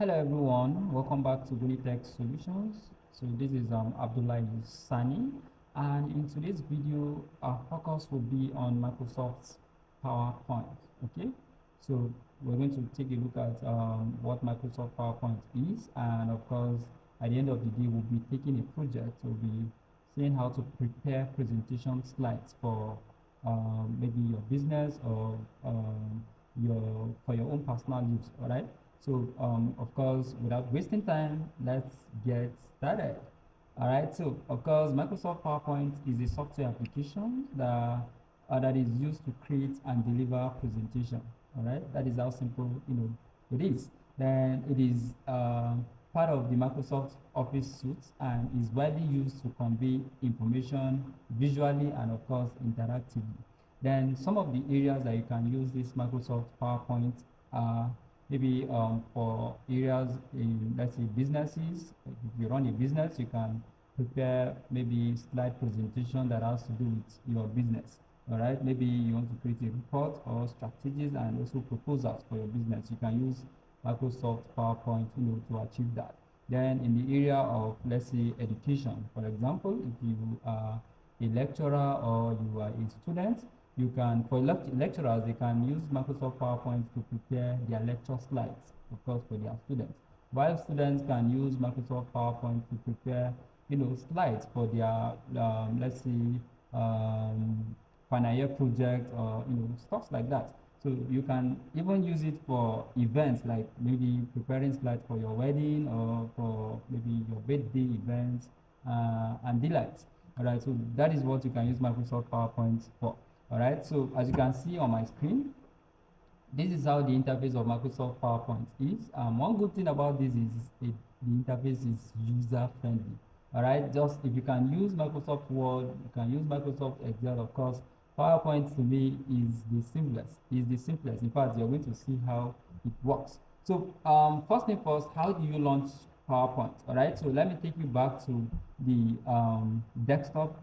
Hello everyone, welcome back to Tech Solutions. So this is Abdullah Sani, and in today's video our focus will be on Microsoft's PowerPoint. Okay, so we're going to take a look at what Microsoft PowerPoint is, and of course at the end of the day we'll be taking a project. We'll be seeing how to prepare presentation slides for maybe your business or for your own personal use. All right. So, of course, without wasting time, let's get started. All right. So, of course, Microsoft PowerPoint is a software application that is used to create and deliver presentation. All right. That is how simple it is. Then it is part of the Microsoft Office suite and is widely used to convey information visually and, of course, interactively. Then some of the areas that you can use this Microsoft PowerPoint are maybe for areas in, let's say, businesses. If you run a business, you can prepare maybe slide presentation that has to do with your business. All right, maybe you want to create a report or strategies and also proposals for your business. You can use Microsoft PowerPoint, to achieve that. Then in the area of, let's say, education, for example, if you are a lecturer or you are a student, you can, for lecturers, they can use Microsoft PowerPoint to prepare their lecture slides, of course, for their students. While students can use Microsoft PowerPoint to prepare, slides for their, let's say, final year project or, stuff like that. So you can even use it for events like maybe preparing slides for your wedding or for maybe your birthday events and the likes. All right, so that is what you can use Microsoft PowerPoint for. All right, so as you can see on my screen, this is how the interface of Microsoft PowerPoint is. One good thing about this is the interface is user friendly. All right, just if you can use Microsoft Word, you can use Microsoft Excel, of course. PowerPoint to me is the simplest. In fact, you're going to see how it works. So first thing first, how do you launch PowerPoint? All right, so let me take you back to the desktop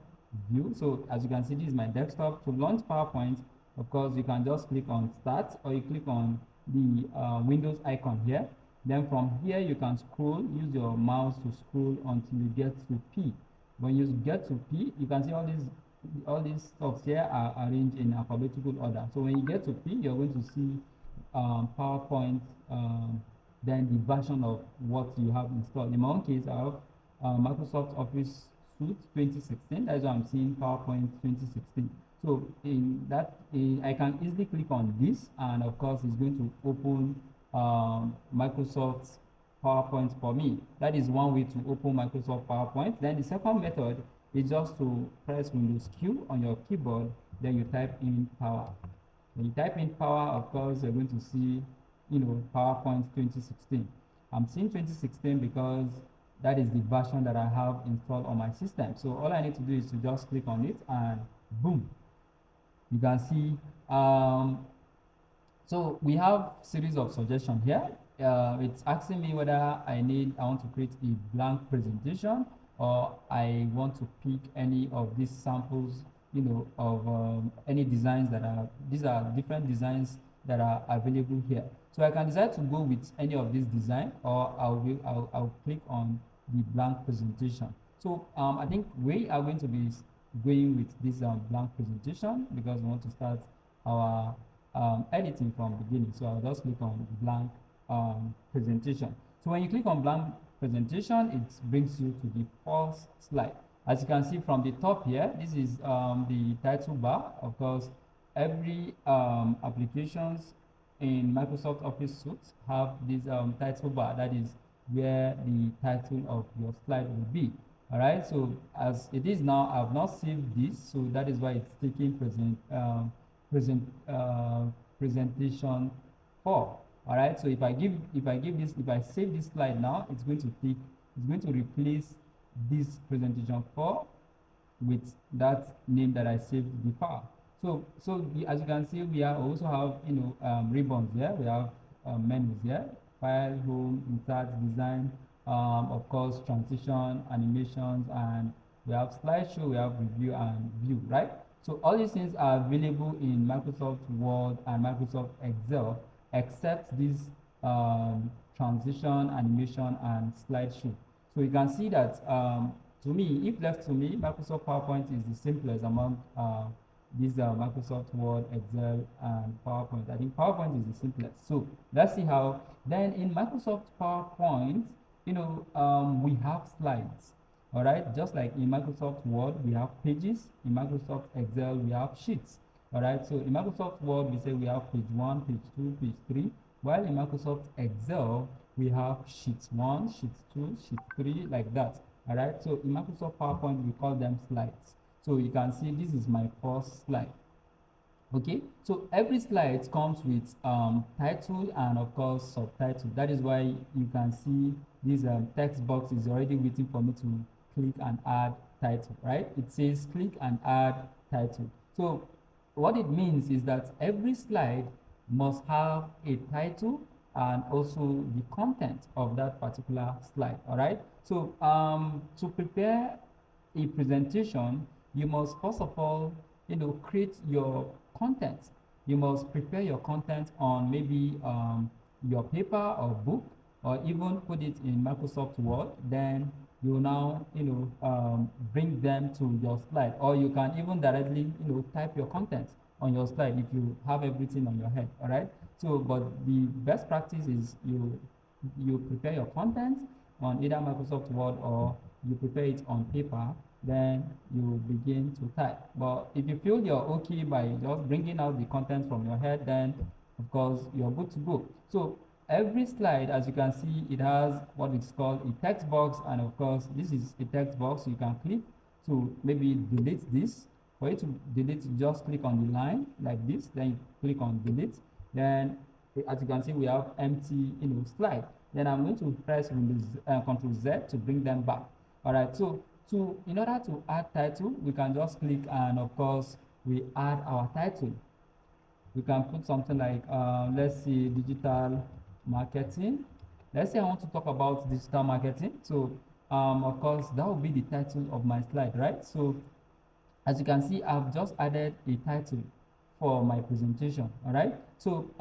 view. So as you can see, this is my desktop. To launch PowerPoint, of course, you can just click on Start or you click on the Windows icon here. Then from here, you can scroll, use your mouse to scroll until you get to P. When you get to P, you can see all these stuff here are arranged in alphabetical order. So when you get to P, you're going to see PowerPoint, then the version of what you have installed. In my own case, I have Microsoft Office Suite 2016. That's why I'm seeing PowerPoint 2016. So in that, I can easily click on this, and of course, it's going to open Microsoft PowerPoint for me. That is one way to open Microsoft PowerPoint. Then the second method is just to press Windows Q on your keyboard, then you type in power. When you type in power, of course, you're going to see, PowerPoint 2016. I'm seeing 2016 because that is the version that I have installed on my system. So all I need to do is to just click on it and boom, you can see. So we have series of suggestions here. It's asking me whether I want to create a blank presentation or I want to pick any of these samples, of any designs these are different designs that are available here. So I can decide to go with any of these design, or I'll click on the blank presentation. So I think we are going to be going with this blank presentation because we want to start our editing from beginning. So I'll just click on blank presentation. So when you click on blank presentation, it brings you to the first slide. As you can see from the top here, this is the title bar. Of course, every applications in Microsoft Office Suite have this title bar. That is where the title of your slide will be. All right, so as it is now, I've not saved this, so that is why it's taking presentation 4. All right, so if I save this slide now, it's going to replace this presentation 4 with that name that I saved before. So as you can see, we also have ribbons here. We have menus here: file, home, insert, design, of course, transition, animations, and we have slideshow, we have review and view, right? So all these things are available in Microsoft Word and Microsoft Excel, except this transition, animation, and slideshow. So you can see that to me, if left to me, Microsoft PowerPoint is the simplest among these Microsoft Word, Excel, and PowerPoint. I think PowerPoint is the simplest. So let's see how. Then in Microsoft PowerPoint, we have slides. All right, just like in Microsoft Word, we have pages. In Microsoft Excel, we have sheets. All right, so in Microsoft Word, we say we have page 1, page 2, page 3. While in Microsoft Excel, we have sheet 1, sheet 2, sheet 3, like that. All right, so in Microsoft PowerPoint, we call them slides. So you can see this is my first slide. Okay, so every slide comes with title and of course subtitle. That is why you can see this text box is already waiting for me to click and add title, right? It says click and add title. So what it means is that every slide must have a title and also the content of that particular slide. All right, so to prepare a presentation, you must first of all create your content. You must prepare your content on maybe your paper or book, or even put it in Microsoft Word. Then you now bring them to your slide, or you can even directly type your content on your slide if you have everything on your head. All right, so but the best practice is you prepare your content on either Microsoft Word or you prepare it on paper, then you begin to type. But if you feel you're okay by just bringing out the content from your head, then of course you're good to go. So every slide, as you can see, it has what is called a text box, and of course this is a text box. You can click to maybe delete this. For you to delete, you just click on the line like this, then you click on delete. Then as you can see, we have empty slide. Then I'm going to press Control Z to bring them back. All right, so in order to add title, we can just click and of course we add our title. We can put something like let's see, digital marketing. Let's say I want to talk about digital marketing. So of course that will be the title of my slide, right? So as you can see, I've just added a title for my presentation. All right, so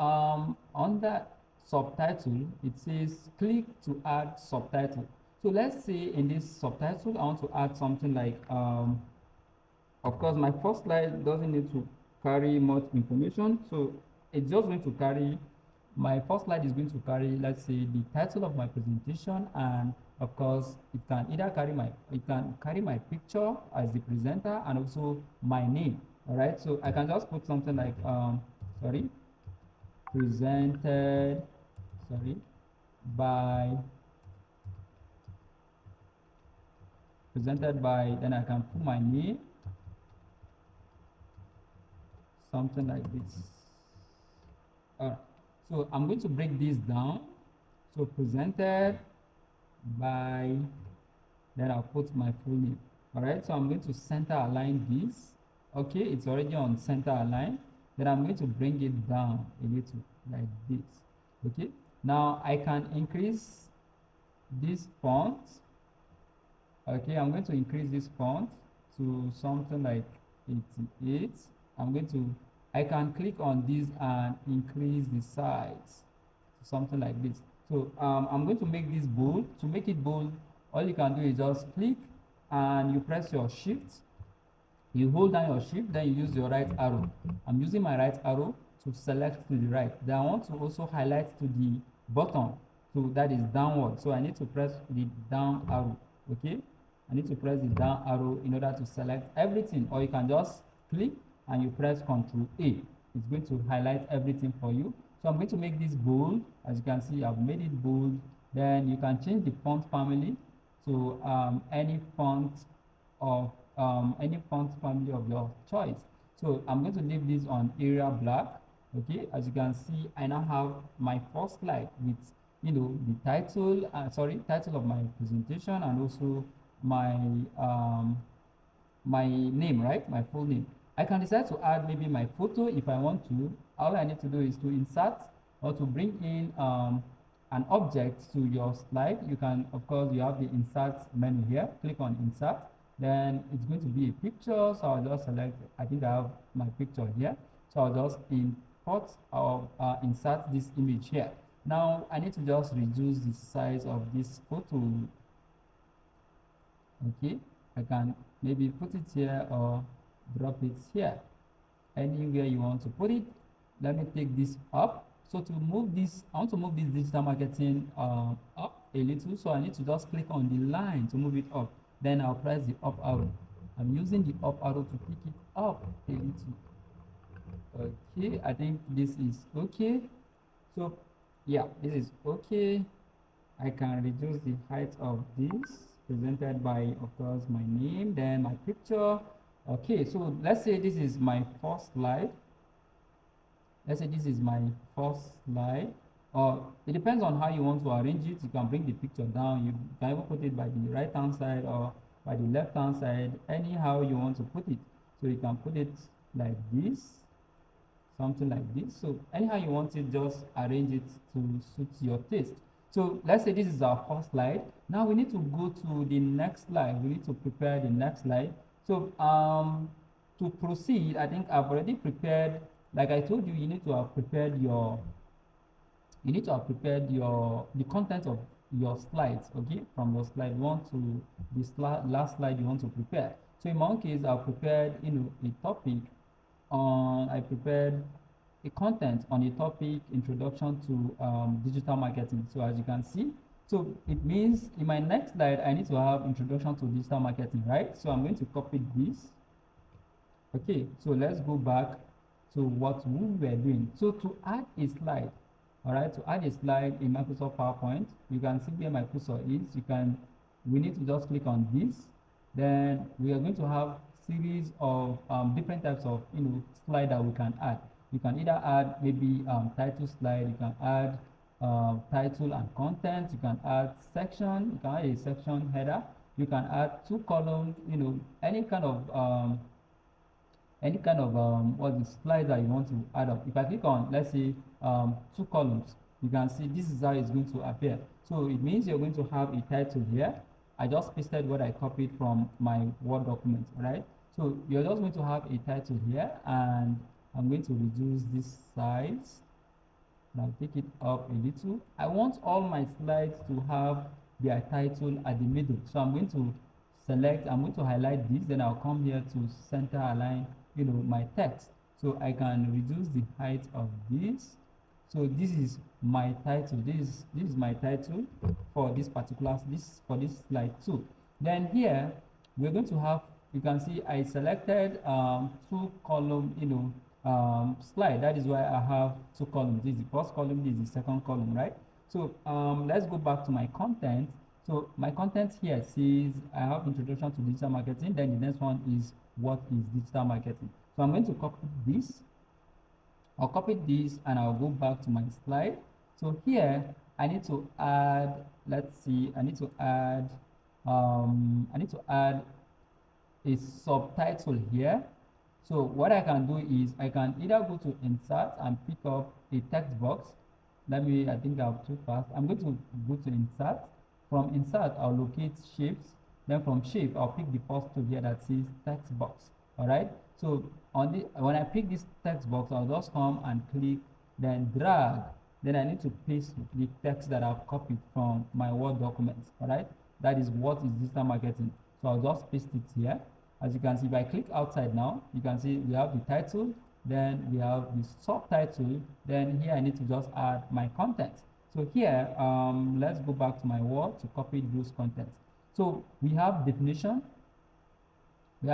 under subtitle, it says click to add subtitle. So let's say in this subtitle, I want to add something like of course my first slide doesn't need to carry much information, so it's just going to carry, my first slide is going to carry, let's say, the title of my presentation, and of course it can either carry my picture as the presenter and also my name. All right, so I can just put something like sorry, presented, sorry, by, then I can put my name, something like this. All right, so I'm going to break this down. So presented by, then I'll put my full name. All right, so I'm going to center align this. Okay, it's already on center align. Then I'm going to bring it down a little like this. Okay, now I can increase this font. Okay, I'm going to increase this font to something like 88. I can click on this and increase the size to something like this. So I'm going to make this bold. To make it bold, all you can do is just click and you press your shift. You hold down your shift, then you use your right arrow. I'm using my right arrow to select to the right. Then I want to also highlight to the bottom, so that is downward. So I need to press the down arrow. Okay, I need to press the down arrow in order to select everything, or you can just click and you press Ctrl A. It's going to highlight everything for you. So I'm going to make this bold. As you can see, I've made it bold. Then you can change the font family to any font family of your choice. So I'm going to leave this on area black. Okay, as you can see, I now have my first slide with the title, title of my presentation, and also my my name, right? My full name. I can decide to add maybe my photo if I want to. All I need to do is to insert or to bring in an object to your slide. You can, of course, you have the insert menu here. Click on insert. Then it's going to be a picture. So I'll just select, I think I have my picture here. So I'll just import or insert this image here. Now I need to just reduce the size of this photo. Okay, I can maybe put it here or drop it here, anywhere you want to put it. Let me take this up. So to move this, I want to move this digital marketing up a little. So I need to just click on the line to move it up. Then I'll press the up arrow. I'm using the up arrow to pick it up a little. Okay, I think this is okay. So yeah, this is okay. I can reduce the height of this, presented by, of course, my name, then my picture. Okay, so let's say this is my first slide. Let's say this is my first slide. Or it depends on how you want to arrange it. You can bring the picture down. You can even put it by the right hand side or by the left hand side, anyhow you want to put it. So you can put it like this, something like this. So anyhow you want it, just arrange it to suit your taste. So let's say this is our first slide. Now we need to go to the next slide. We need to prepare the next slide. So to proceed, I think I've already prepared, like I told you, you need to have prepared your the content of your slides, okay, from your slide 1 to the last slide you want to prepare. So in my own case, I've prepared, a topic on, I prepared a content on a topic, introduction to digital marketing. So as you can see, so it means in my next slide I need to have introduction to digital marketing, right? So I'm going to copy this. Okay, so let's go back to what we were doing. So to add a slide, all right, to add a slide in Microsoft PowerPoint, you can see where my cursor is. We need to just click on this. Then we are going to have series of different types of slide that we can add. You can either add maybe title slide, you can add title and content, you can add section, you can add a section header, you can add two columns, any kind of what the slide that you want to add up. If I click on, let's say, two columns, you can see this is how it's going to appear. So it means you're going to have a title here. I just pasted what I copied from my Word document, right? So you're just going to have a title here, and I'm going to reduce this size. Now take it up a little. I want all my slides to have their title at the middle. So I'm going to highlight this, then I'll come here to center align, my text. So I can reduce the height of this. So this is my title. This is my title for this slide 2. Then here we're going to have, you can see I selected two column, slide. That is why I have two columns. This is the first column, this is the second column, right? So let's go back to my content. So my content here says I have introduction to digital marketing. Then the next one is what is digital marketing. So I'm going to copy this. I'll copy this and I'll go back to my slide. So here I need to add, let's see, I need to add a subtitle here. So what I can do is I can either go to insert and pick up a text box. I think I'm too fast. I'm going to go to insert. From insert, I'll locate shapes. Then from shape, I'll pick the first two here that says text box. All right. So when I pick this text box, I'll just come and click, then drag. Then I need to paste the text that I've copied from my Word document. All right. That is what is digital marketing. So I'll just paste it here. As you can see, if I click outside now, you can see we have the title, then we have the subtitle, then here I need to just add my content. So here, let's go back to my Word to copy those contents. So we have definition. So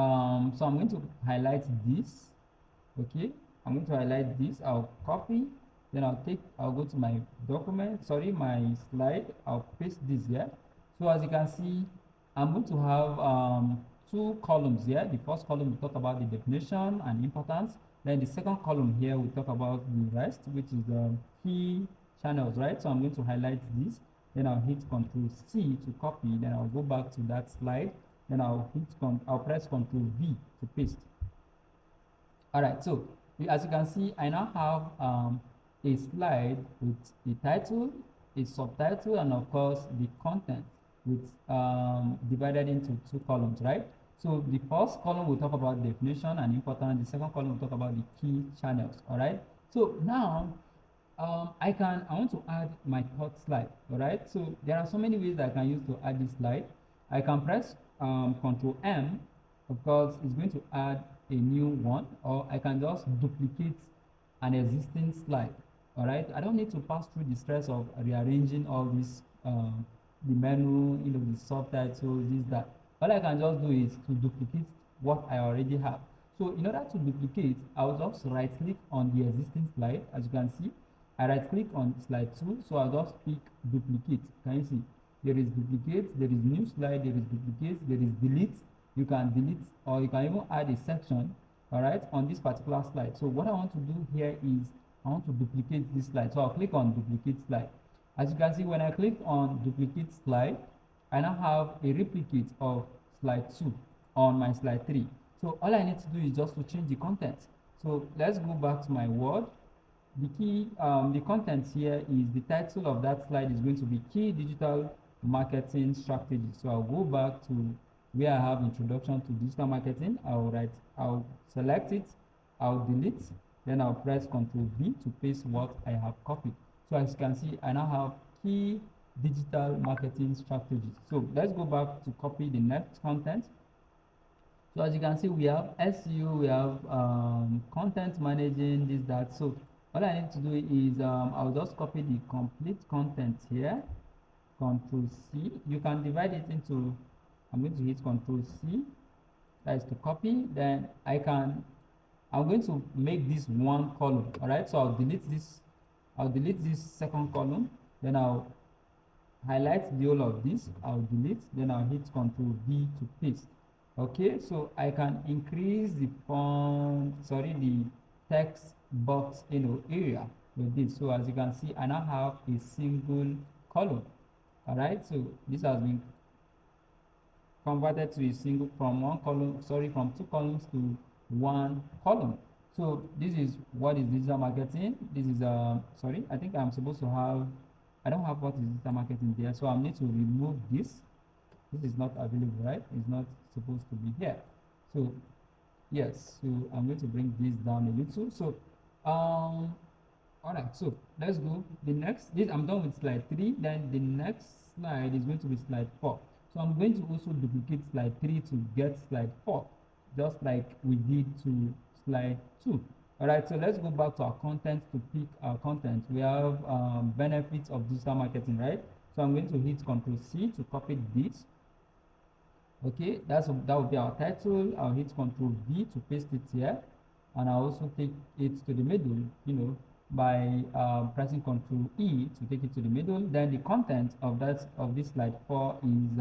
I'm going to highlight this. Okay, I'm going to highlight this. I'll copy, then I'll go to my document, my slide. I'll paste this here. So as you can see, I'm going to have two columns here. The first column will talk about the definition and importance. Then the second column here will talk about the rest, which is the key channels, right? So I'm going to highlight this. Then I'll hit Control C to copy. Then I'll go back to that slide. Then I'll press Control V to paste. All right. So as you can see, I now have a slide with a title, a subtitle, and of course the content, with divided into two columns, right? So the first column will talk about definition and importance. The second column will talk about the key channels. All right. So now I want to add my third slide, all right? So there are so many ways that I can use to add this slide. I can press Control M, of course, it's going to add a new one, or I can just duplicate an existing slide, all right? I don't need to pass through the stress of rearranging all this, the menu, the subtitles, this, that. All I can just do is to duplicate what I already have. So in order to duplicate, I'll just right click on the existing slide. As you can see, I right click on slide 2, so I'll just pick duplicate. Can you see? There is duplicate, there is new slide, there is duplicate, there is delete. You can delete, or you can even add a section, all right, on this particular slide. So what I want to do here is I want to duplicate this slide. So I'll click on duplicate slide. As you can see, when I click on duplicate slide, I now have a replicate of slide 2 on my slide 3. So all I need to do is just to change the content. So let's go back to my Word. The key, the content here is the title of that slide is going to be key digital marketing strategies. So I'll go back to where I have introduction to digital marketing. I'll select it, I'll delete, then I'll press Ctrl V to paste what I have copied. So as you can see, I now have key digital marketing strategies. So let's go back to copy the next content. So as you can see, we have SEO, we have content managing, this, that. So all I need to do is I'll just copy the complete content here, Control C. You can divide it into, I'm going to hit Control C, that is to copy. Then I'm going to make this one column, all right? So I'll delete this second column, then I'll highlight the whole of this, I'll delete, then I'll hit Control V to paste. Okay, so I can increase the the text box area with this. So as you can see, I now have a single column. All right, so this has been converted to a single from two columns to one column. So this is what is digital marketing. This is I think I'm supposed to have, I don't have what is digital marketing there, so I need to remove this. This is not available, right? It's not supposed to be here. So yes, so I'm going to bring this down a little. So all right, so let's go the next. This, I'm done with slide 3. Then the next slide is going to be slide 4. So I'm going to also duplicate slide 3 to get slide 4, just like we did to slide 2. All right, so let's go back to our content to pick our content. We have benefits of digital marketing, right? So I'm going to hit Ctrl C to copy this. Okay, that will be our title. I'll hit Ctrl V to paste it here, and I'll also take it to the middle, by pressing Ctrl E to take it to the middle. Then the content of this slide 4 is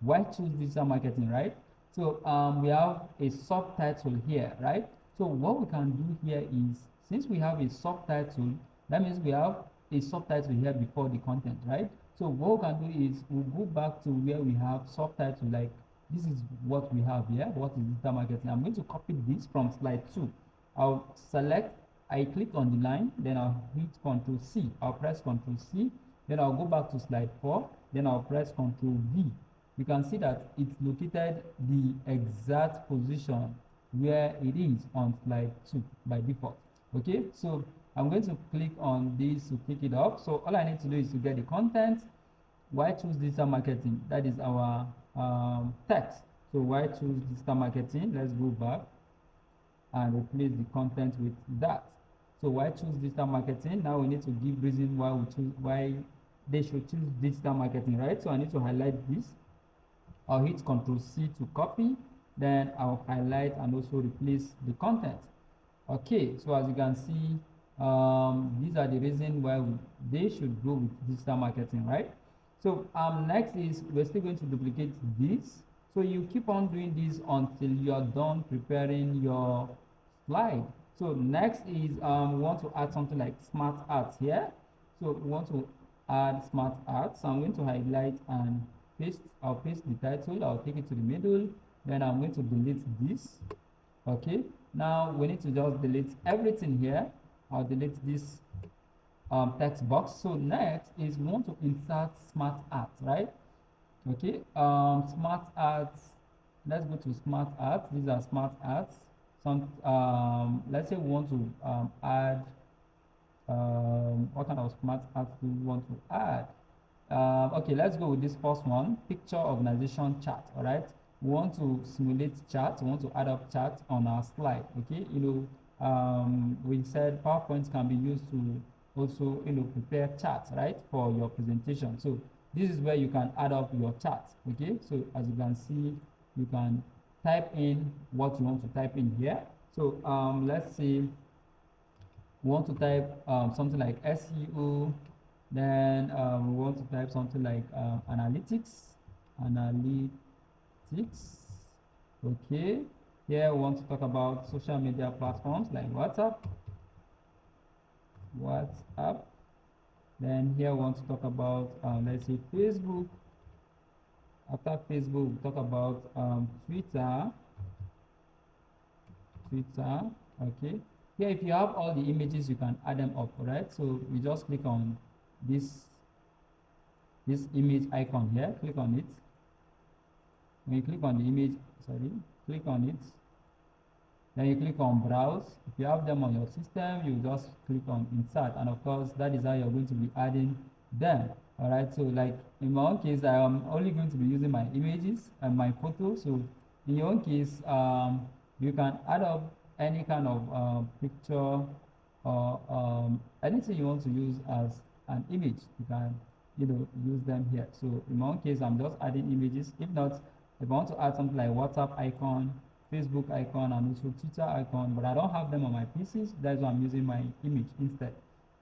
why choose digital marketing, right? So we have a subtitle here, right? So what we can do here is, since we have a subtitle, that means we have a subtitle here before the content, right? So what we can do is we'll go back to where we have subtitle, like this is what we have here, what is digital marketing. I'm going to copy this from slide 2. I'll select, I click on the line, then I'll hit Ctrl C. I'll press Ctrl C, then I'll go back to slide 4, then I'll press Ctrl V. You can see that it's located the exact position where it is on slide 2 by default. Okay, so I'm going to click on this to pick it up. So all I need to do is to get the content. Why choose digital marketing? That is our text. So why choose digital marketing? Let's go back and replace the content with that. So why choose digital marketing? Now we need to give reason why they should choose digital marketing, right? So I need to highlight this. I'll hit Ctrl C to copy. Then I'll highlight and also replace the content. Okay, so as you can see, these are the reasons why they should go with digital marketing, right? So next is we're still going to duplicate this. So you keep on doing this until you're done preparing your slide. So next is we want to add something like SmartArt here. So we want to add SmartArt. So I'm going to highlight and paste. I'll paste the title. I'll take it to the middle. Then I'm going to delete this. Okay. Now we need to just delete everything here. I'll delete this text box. So next is we want to insert SmartArt, right? Okay. SmartArt. Let's go to SmartArt. These are SmartArts. Some let's say we want to add what kind of smart art do you want to add? Okay, let's go with this first one, picture organization chart. All right, we want to simulate charts, we want to add up charts on our slide. Okay, we said PowerPoint can be used to also prepare charts, right, for your presentation. So this is where you can add up your charts. Okay, so as you can see, you can type in what you want to type in here. So let's say we want to type something like SEO, then we want to type something like analytics. Okay, here we want to talk about social media platforms like WhatsApp. Then here we want to talk about let's say Facebook. After Facebook, we talk about Twitter. Okay, here if you have all the images, you can add them up. All right, so we just click on this image icon here, click on it. When you click on the image, click on it, then you click on browse. If you have them on your system, you just click on insert, and of course that is how you're going to be adding them. All right, so like in my own case, I am only going to be using my images and my photos. So in your own case, you can add up any kind of picture or anything you want to use as an image. You can use them here. So in my own case, I'm just adding images. If not, if I want to add something like WhatsApp icon, Facebook icon, and also Twitter icon, but I don't have them on my PCs, that's why I'm using my image instead.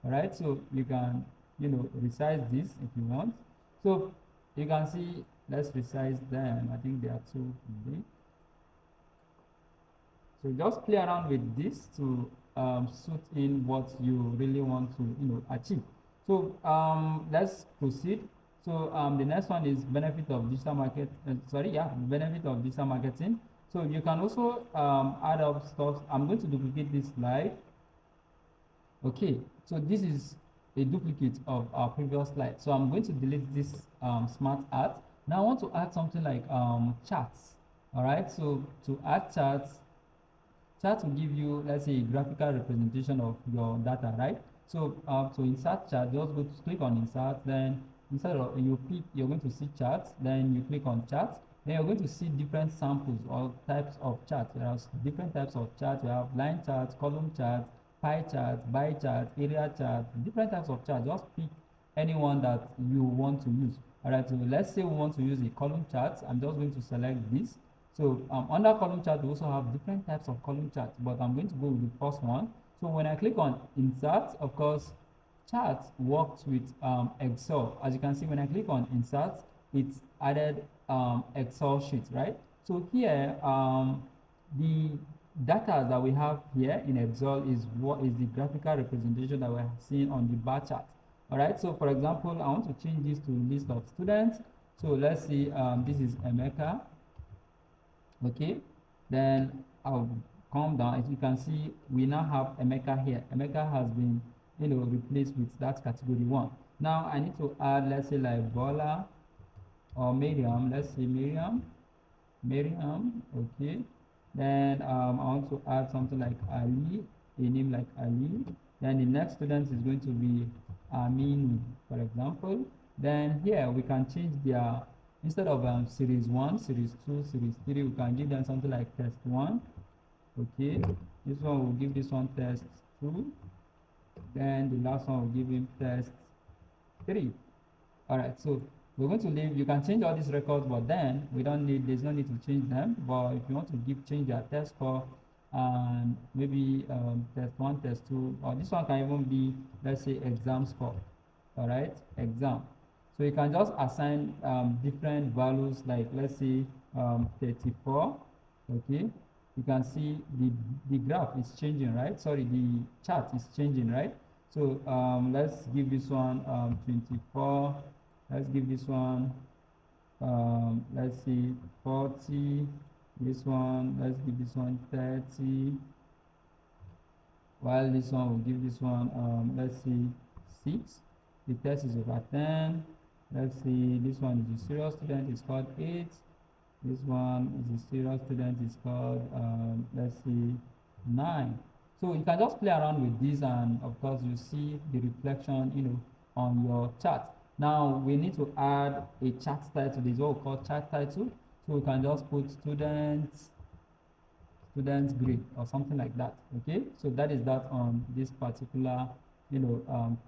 All right, so you can resize this if you want. So you can see, let's resize them. I think they are too big. So just play around with this to suit in what you really want to achieve. So let's proceed. So the next one is benefit of digital benefit of digital marketing. So you can also add up stuff. I'm going to duplicate this slide. Okay, so this is a duplicate of our previous slide. So I'm going to delete this SmartArt. Now I want to add something like charts. All right, so to add charts, chart will give you, let's say, a graphical representation of your data, right? So to insert chart, just go to click on insert, then instead of you're going to see charts, then you click on charts, then you're going to see different samples or types of charts. There are different types of charts. You have line charts, column charts, pie charts, bar charts, area charts, different types of charts. Just pick anyone that you want to use. All right, so let's say we want to use a column chart. I'm just going to select this. So under column chart, we also have different types of column charts, but I'm going to go with the first one. So when I click on insert, of course, chart works with Excel. As you can see, when I click on insert, it's added Excel sheet, right? So here, the data that we have here in Excel is what is the graphical representation that we're seeing on the bar chart. All right, so for example, I want to change this to list of students. So let's see, this is Emeka. Okay, then I'll come down. As you can see, we now have Emeka here. Emeka has been replaced with that category 1. Now I need to add, let's say, like Bola or Miriam. Let's say Miriam. Okay, then I want to add something like Ali, a name like Ali. Then the next student is going to be Aminu, for example. Then here we can change their, instead of series 1, series 2, series 3, we can give them something like test 1. Okay, this one will give this one test 2. Then the last one will give him test 3. All right, so we're going to leave. You can change all these records, but then there's no need to change them. But if you want to change their test score, and maybe test 1, test 2, or this one can even be, let's say, exam score. All right, exam. So you can just assign different values, like let's say 34. Okay, you can see the graph is changing, right? Sorry, the chart is changing, right? So let's give this one 24. Let's give this one let's see 40. This one, let's give this one 30. While this one will give this one let's see 6. The test is over 10. Let's see, this one is a serious student, is called 8. This one is a serious student, is called let's see 9. So you can just play around with this, and of course you see the reflection, on your chart. Now we need to add a chart title. This is what we call chart title. So we can just put students grade or something like that. Okay, so that is that on this particular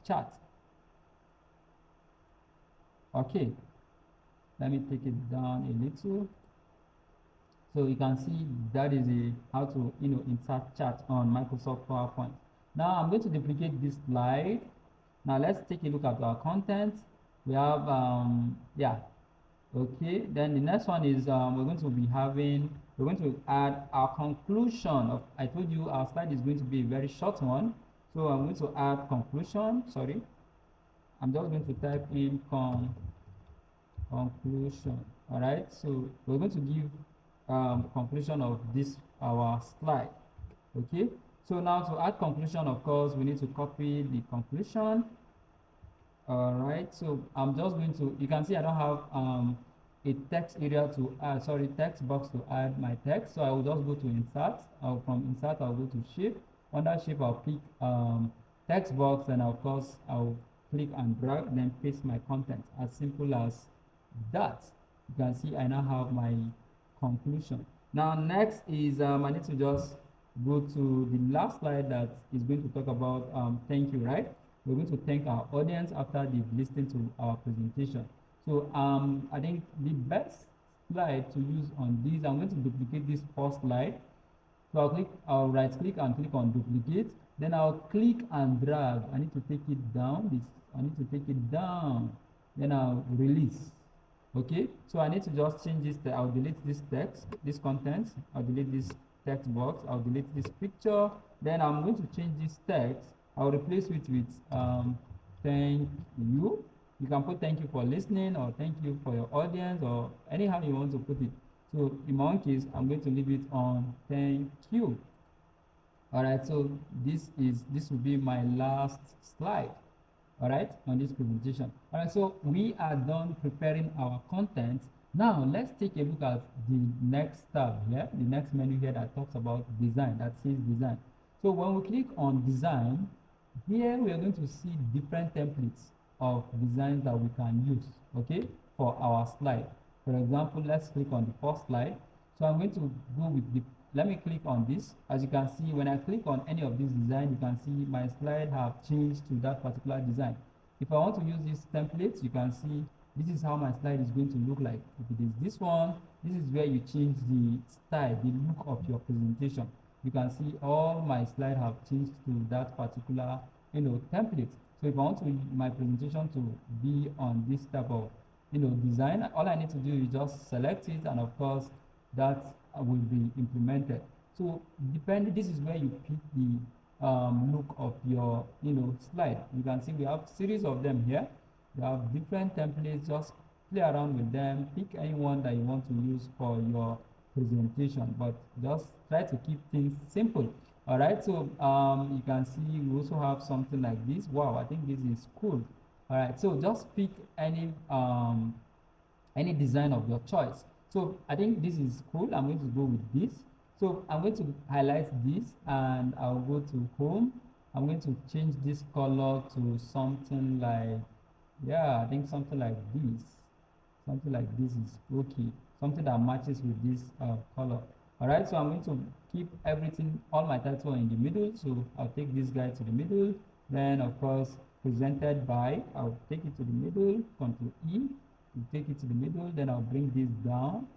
chart. Okay, let me take it down a little. So you can see that is how to insert chart on Microsoft PowerPoint. Now I'm going to duplicate this slide. Now let's take a look at our content. We have yeah, okay. Then the next one is we're going to add our conclusion of. I told you our slide is going to be a very short one, so I'm going to add conclusion. Sorry, I'm just going to type in conclusion. All right, so we're going to give conclusion of this our slide. Okay, so now to add conclusion, of course we need to copy the conclusion. All right, so I'm just going to, you can see I don't have a text area to add, sorry, text box to add my text. So I will just go to insert. From insert I'll go to shape. Under shape I'll click text box, and of course I'll click and drag, then paste my content. As simple as that. You can see I now have my conclusion. Now next is I need to just go to the last slide that is going to talk about thank you, right? We're going to thank our audience after they've listened to our presentation. So I think the best slide to use on this, I'm going to duplicate this first slide. So I'll right click and click on duplicate. Then I'll click and drag. I need to take it down. I need to take it down. Then I'll release. Okay, so I need to just change this. I'll delete this text, this content. I'll delete this text box. I'll delete this picture. Then I'm going to change this text. I'll replace it with thank you. You can put thank you for listening, or thank you for your audience, or anyhow you want to put it. So in my own case, I'm going to leave it on thank you. All right, so this will be my last slide, all right, on this presentation. All right, so we are done preparing our content. Now let's take a look at the next tab here, the next menu here that talks about design, that says design. So when we click on design, here we are going to see different templates of designs that we can use, okay, for our slide. For example, let's click on the first slide. So I'm going to go with the, let me click on this. As you can see, when I click on any of these designs, you can see my slide have changed to that particular design. If I want to use these templates, you can see this is how my slide is going to look like. If it is this one, this is where you change the style, the look of your presentation. You can see all my slides have changed to that particular template. So if I want my presentation to be on this type of design, all I need to do is just select it, and of course that will be implemented. So depending, this is where you pick the look of your slide. You can see we have series of them here. You have different templates. Just play around with them, pick any one that you want to use for your presentation, but just try to keep things simple. All right, so you can see we also have something like this. Wow, I think this is cool. All right, so just pick any design of your choice. So I think this is cool. I'm going to go with this. So I'm going to highlight this, and I'll go to home. I'm going to change this color to something like, yeah, I think something like this. Something like this is okay. Something that matches with this color. All right, so I'm going to keep everything, all my title in the middle. So I'll take this guy to the middle. Then of course, presented by, I'll take it to the middle, Control E, take it to the middle. Then I'll bring this down.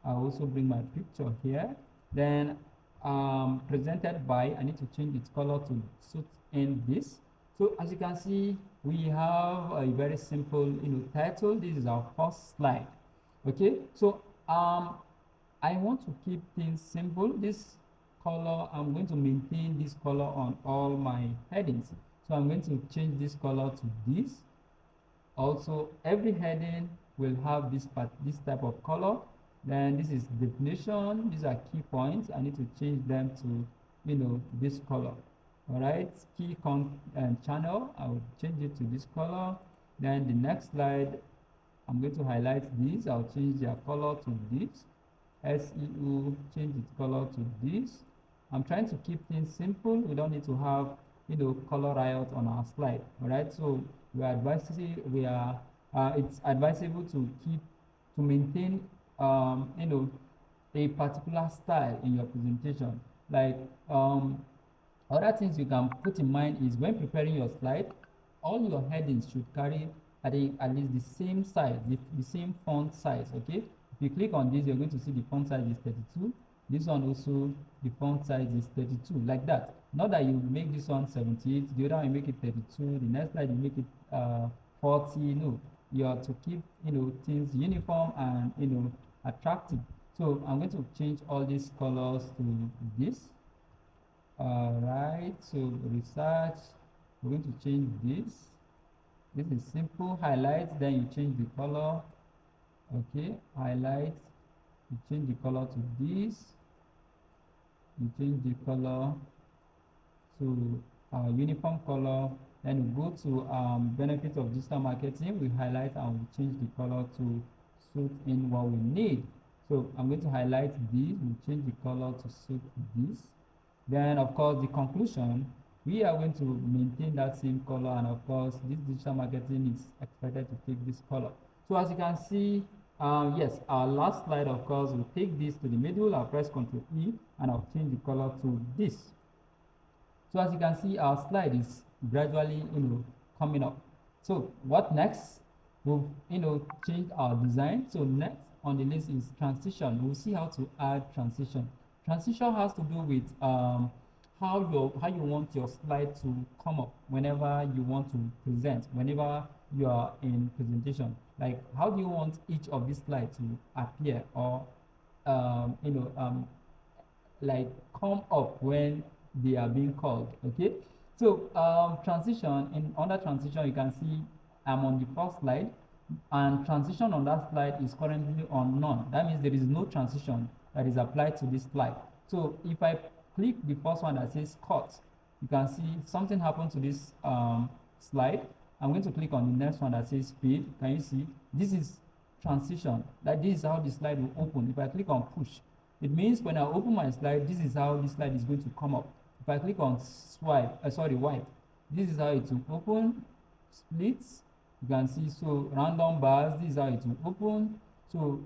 I'll also bring my picture here. Then presented by, I need to change its color to suit in this. So as you can see, we have a very simple title. This is our first slide. Okay, so I want to keep things simple. This color, I'm going to maintain this color on all my headings. So I'm going to change this color to this. Also, every heading will have this type of color. Then this is definition. These are key points. I need to change them to this color. All right, key and channel, I will change it to this color. Then the next slide, I'm going to highlight these. I'll change their color to this. SEO, change its color to this. I'm trying to keep things simple. We don't need to have, color riot on our slide. All right. So it's advisable to maintain, a particular style in your presentation. Like, other things you can put in mind is when preparing your slide, all your headings should carry at least the same size, the same font size, okay? If you click on this, you're going to see the font size is 32. This one also, the font size is 32, like that. Not that you make this one 78, the other one you make it 32, the next slide you make it 40. No, you have to keep, things uniform and, attractive. So I'm going to change all these colors to this. All right, so research, we're going to change this. This is simple. Highlight, then you change the color. Okay, highlight, you change the color to this. You change the color to uniform color. Then we go to benefit of digital marketing. We highlight and we change the color to suit in what we need. So I'm going to highlight this. We change the color to suit this. Then, of course, the conclusion, we are going to maintain that same color, and of course, this digital marketing is expected to take this color. So as you can see, yes, our last slide, of course, will take this to the middle. I'll press Ctrl E, and I'll change the color to this. So as you can see, our slide is gradually, coming up. So what next? We'll, change our design. So next on the list is transition. We'll see how to add transition. Transition has to do with how you want your slide to come up whenever you want to present, whenever you are in presentation. Like, how do you want each of these slides to appear, or like come up when they are being called? Okay, so transition, in under transition, you can see I'm on the first slide, and transition on that slide is currently on none. That means there is no transition that is applied to this slide. So if I click the first one that says cut, you can see something happened to this slide. I'm going to click on the next one that says fade. Can you see this is transition? Like, this is how the slide will open. If I click on push, it means when I open my slide, this is how this slide is going to come up. If I click on wipe, this is how it will open. Splits, you can see. So random bars, this is how it will open. So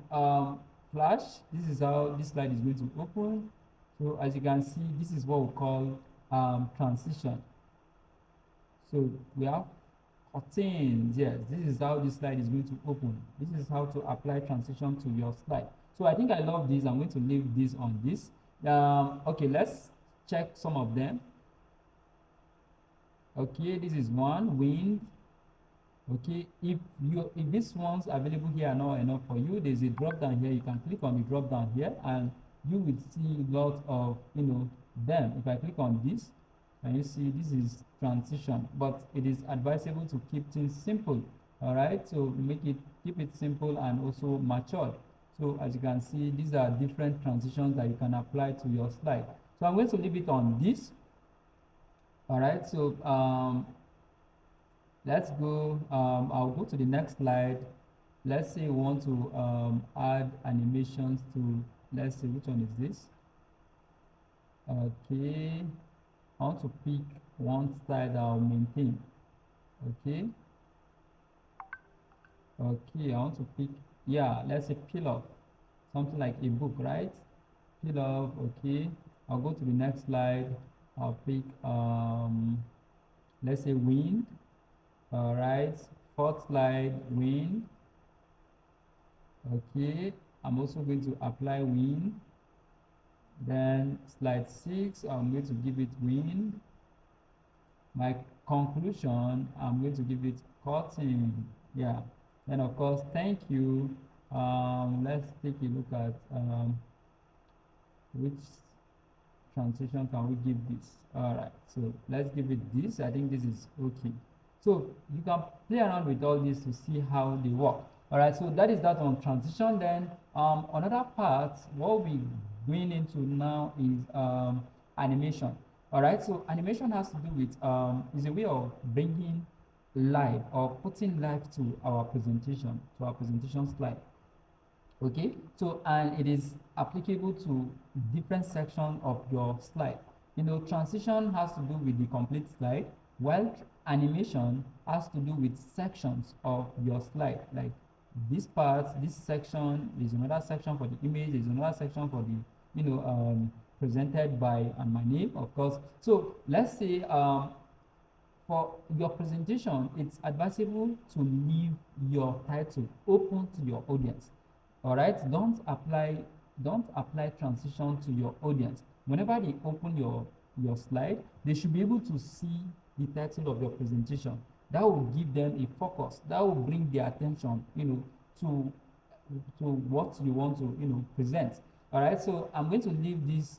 flash, this is how this slide is going to open. So as you can see, this is what we call transition. So we have curtains. Yes, this is how this slide is going to open. This is how to apply transition to your slide. So I think I love this. I'm going to leave this on this. Okay, let's check some of them. Okay, this is one, wind. Okay, if this one's available here are not enough for you, there's a drop down here. You can click on the drop down here, and you will see lots of them. If I click on this, and you see this is transition, but it is advisable to keep things simple. All right, so keep it simple and also matured. So as you can see, these are different transitions that you can apply to your slide. So I'm going to leave it on this. All right, so let's go. I'll go to the next slide. Let's say we want to add animations to, let's see, which one is this? Okay, I want to pick one style that I'll maintain. Okay, I want to pick, yeah, let's say peel off, something like a book, right? Peel off. Okay, I'll go to the next slide. I'll pick let's say wind. All right, fourth slide, wind. Okay, I'm also going to apply wind. Then slide 6, I'm going to give it wind. My conclusion, I'm going to give it cutting. Yeah, then of course, thank you. Let's take a look at which transition can we give this. All right, so let's give it this. I think this is okay. So you can play around with all these to see how they work. All right, so that is that on transition. Then another part, what we're going into now is animation. All right, so animation has to do with is a way of bringing life or putting life to our presentation slide. Okay, so and it is applicable to different sections of your slide. Transition has to do with the complete slide, while animation has to do with sections of your slide. Like this part, this section is another section for the image, is another section for the presented by and my name, of course. So let's say for your presentation, it's advisable to leave your title open to your audience. All right, don't apply transition to your audience. Whenever they open your slide, they should be able to see the title of your presentation. That will give them a focus. That will bring their attention, to what you want to present. All right, so I'm going to leave this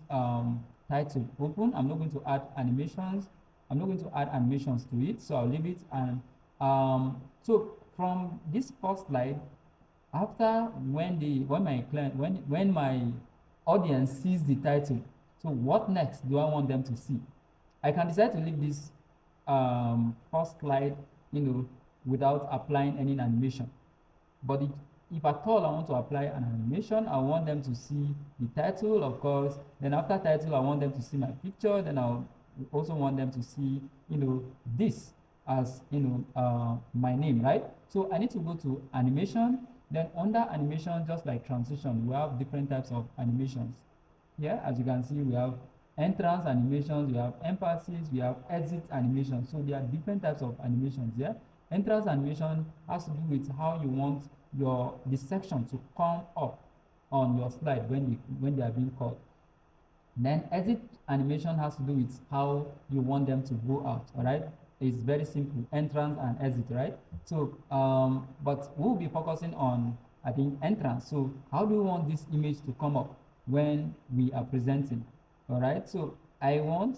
title open. I'm not going to add animations. I'm not going to add animations to it, so I'll leave it. And so from this first slide, after when my audience sees the title, so what next do I want them to see? I can decide to leave this first slide, without applying any animation. But if at all I want to apply an animation, I want them to see the title, of course. Then after title, I want them to see my picture. Then I'll also want them to see, this as, my name, right? So I need to go to animation. Then under animation, just like transition, we have different types of animations. Here, as you can see, we have entrance animations, we have emphasis, we have exit animations. So there are different types of animations here. Entrance animation has to do with how you want the section to come up on your slide when they are being called. Then exit animation has to do with how you want them to go out. All right, it's very simple: entrance and exit, right? So but we'll be focusing on, I think, entrance. So how do you want this image to come up when we are presenting? All right, so I want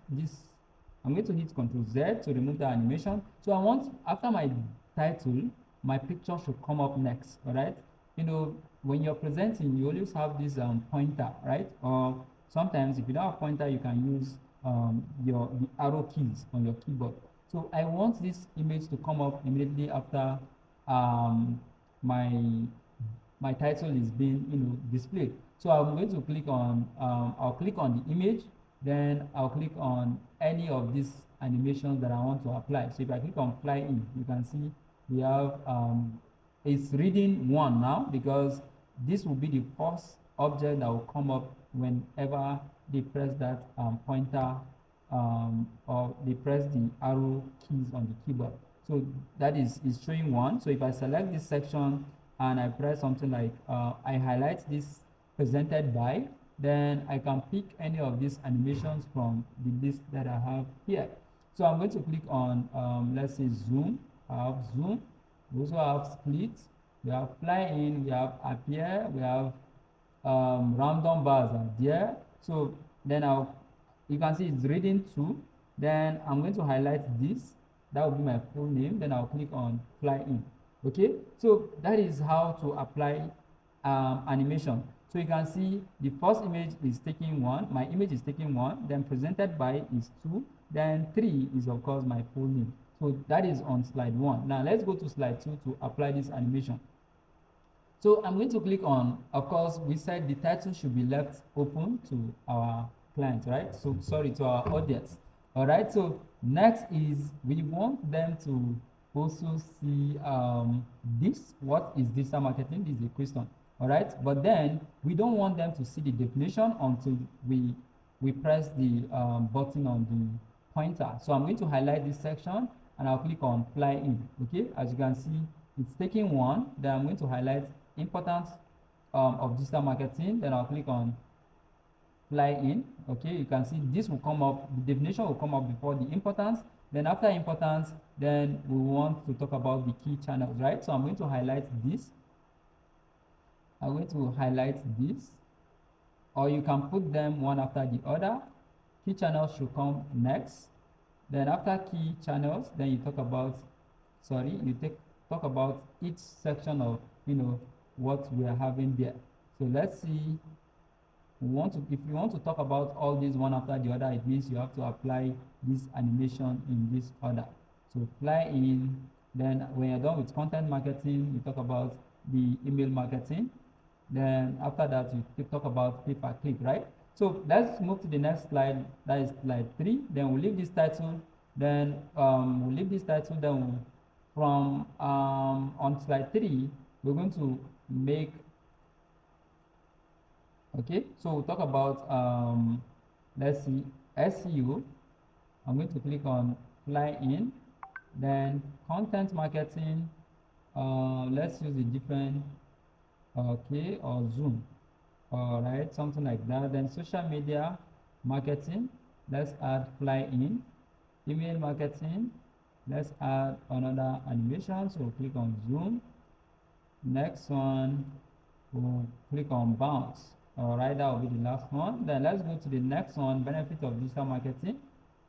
this. I'm going to hit Ctrl Z to remove the animation. So I want, after my title, my picture should come up next. All right, when you're presenting, you always have this pointer, right? Or sometimes if you don't have pointer, you can use the arrow keys on your keyboard. So I want this image to come up immediately after my title is being displayed. So I'm going to click on I'll click on the image, then I'll click on any of these animations that I want to apply. So if I click on fly in, you can see we have it's reading 1 now, because this will be the first object that will come up whenever they press that pointer or they press the arrow keys on the keyboard. So that is showing 1. So if I select this section and I press something like I highlight this presented by, then I can pick any of these animations from the list that I have here. So I'm going to click on let's say zoom. I have zoom. We also have split. We have fly in. We have appear. We have random bars are there. So then you can see it's reading 2. Then I'm going to highlight this. That will be my full name. Then I'll click on fly in. Okay, so that is how to apply animation. So you can see the first image is taking 1, my image is taking 1, then presented by is 2, then 3 is of course my full name. So that is on slide 1. Now let's go to slide 2 to apply this animation. So I'm going to click on, of course, we said the title should be left open to our client, right? So sorry, to our audience. All right, so next is we want them to also see this. What is digital marketing? This is a question. All right, but then we don't want them to see the definition until we press the button on the pointer. So I'm going to highlight this section and I'll click on fly in. Okay, as you can see, it's taking 1. Then I'm going to highlight importance of digital marketing. Then I'll click on fly in. Okay, you can see this will come up, the definition will come up before the importance. Then after importance, then we want to talk about the key channels, right? So I'm going to highlight this. I'm going to highlight this, or you can put them one after the other. Key channels should come next. Then after key channels, then you talk about, talk about each section of what we are having there. So let's see. If you want to talk about all these one after the other, it means you have to apply this animation in this order. So fly in. Then when you're done with content marketing, you talk about the email marketing. Then after that, you talk about pay-per-click, right? So let's move to the next slide. That is slide 3. Then we'll leave this title. Then we'll leave this title. Then from on slide 3, we're going to make. Okay, so we'll talk about let's see, SEO. I'm going to click on fly in. Then content marketing. Let's use a different, okay, or Zoom. All right, something like that. Then social media marketing, let's add fly in. Email marketing, let's add another animation. So we'll click on Zoom. Next one, we'll click on bounce. All right, that will be the last one. Then let's go to the next one, benefit of digital marketing.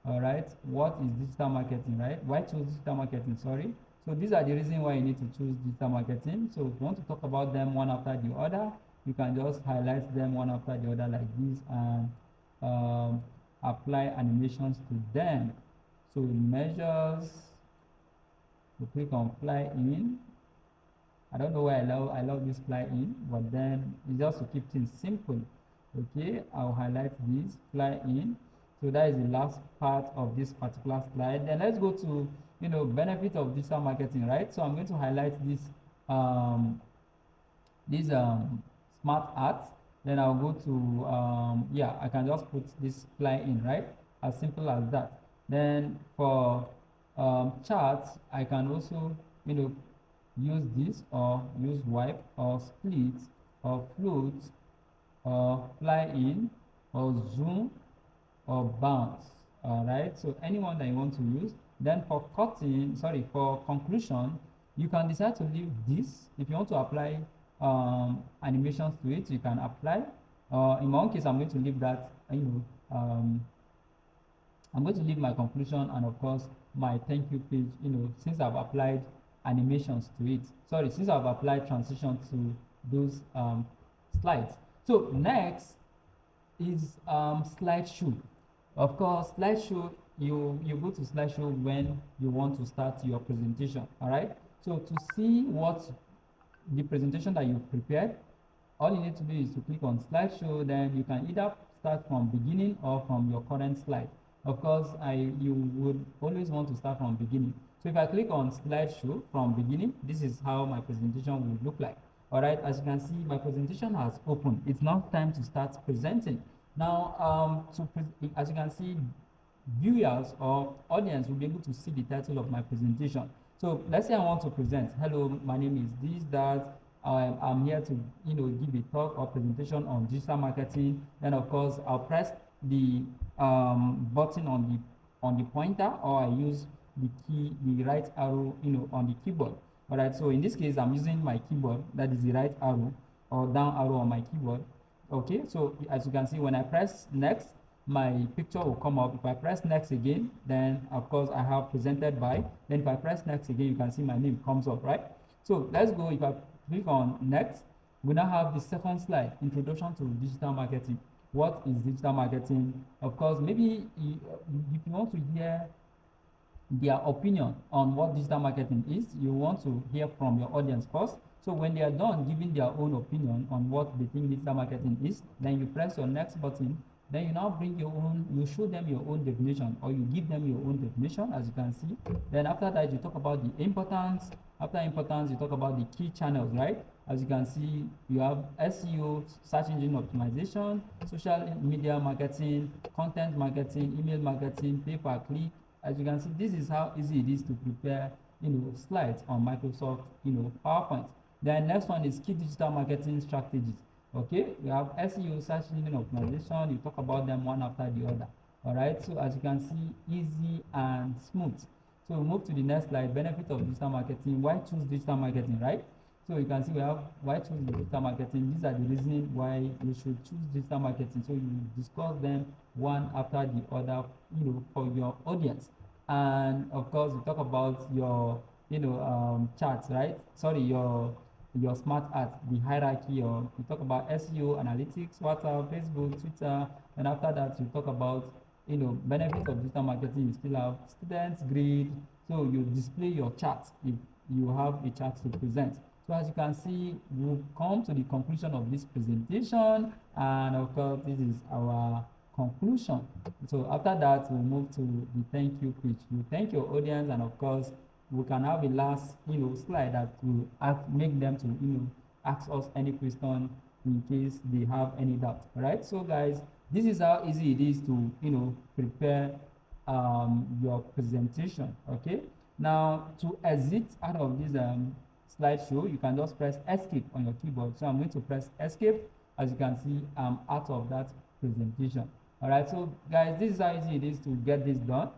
All right, what is digital marketing, right? Why choose digital marketing? Sorry. So these are the reasons why you need to choose digital marketing. So if you want to talk about them one after the other, you can just highlight them one after the other like this and apply animations to them. So measures, we click on fly in. I don't know why I love this fly in, but then it's just to keep things simple. Okay, I'll highlight this fly in. So that is the last part of this particular slide. Then let's go to benefit of digital marketing, right? So I'm going to highlight um, this SmartArt. Then I'll go to yeah, I can just put this fly in, right? As simple as that. Then for charts, I can also use this or use wipe or split or float or fly in or zoom or bounce. All right, so anyone that you want to use. Then for cutting, sorry, for conclusion, you can decide to leave this. If you want to apply animations to it, you can apply. In my own case, I'm going to leave that, I'm going to leave my conclusion and of course my thank you page, since I've applied animations to it. Sorry, since I've applied transition to those slides. So next is slideshow. Of course, slideshow, you go to slideshow when you want to start your presentation. All right. So to see what the presentation that you've prepared, all you need to do is to click on slideshow. Then you can either start from beginning or from your current slide. Of course, you would always want to start from beginning. So if I click on slideshow from beginning, this is how my presentation would look like. All right, as you can see, my presentation has opened. It's now time to start presenting. Now, as you can see, viewers or audience will be able to see the title of my presentation. So let's say I want to present, hello, my name is this, that, I'm here to give a talk or presentation on digital marketing. Then of course I'll press the button on the pointer, or I use the right arrow on the keyboard. All right, so in this case I'm using my keyboard, that is the right arrow or down arrow on my keyboard. Okay, so as you can see, when I press next, my picture will come up. If I press next again, then of course I have presented by. Then if I press next again, you can see my name comes up, right? So let's go. If I click on next, we now have the second slide, introduction to digital marketing. What is digital marketing? Of course, maybe if you want to hear their opinion on what digital marketing is, you want to hear from your audience first. So when they are done giving their own opinion on what they think digital marketing is, then you press your next button. Then you now bring your own, you show them your own definition, or you give them your own definition, as you can see. Then after that, you talk about the importance. After importance, you talk about the key channels, right? As you can see, you have SEO, search engine optimization, social media marketing, content marketing, email marketing, pay-per-click. As you can see, this is how easy it is to prepare slides on Microsoft PowerPoint. Then next one is key digital marketing strategies. Okay, we have SEO, search engine optimization. You talk about them one after the other. All right, so as you can see, easy and smooth. So we move to the next slide, benefit of digital marketing. Why choose digital marketing, right? So you can see we have why choose digital marketing. These are the reasons why you should choose digital marketing. So you discuss them one after the other, for your audience. And of course, you talk about your, charts, right? Sorry, your SmartArt, the hierarchy, or you talk about SEO, analytics, WhatsApp, Facebook, Twitter, and after that you talk about benefits of digital marketing. You still have students, grade, so you display your chart if you have a chart to present. So as you can see, we've come to the conclusion of this presentation, and of course, this is our conclusion. So after that, we'll move to the thank you page. You thank your audience, and of course, we can have a last, slide that will make them to, ask us any question in case they have any doubt. All right. So guys, this is how easy it is to, prepare your presentation. Okay. Now to exit out of this slideshow, you can just press escape on your keyboard. So I'm going to press escape. As you can see, I'm out of that presentation. All right. So guys, this is how easy it is to get this done.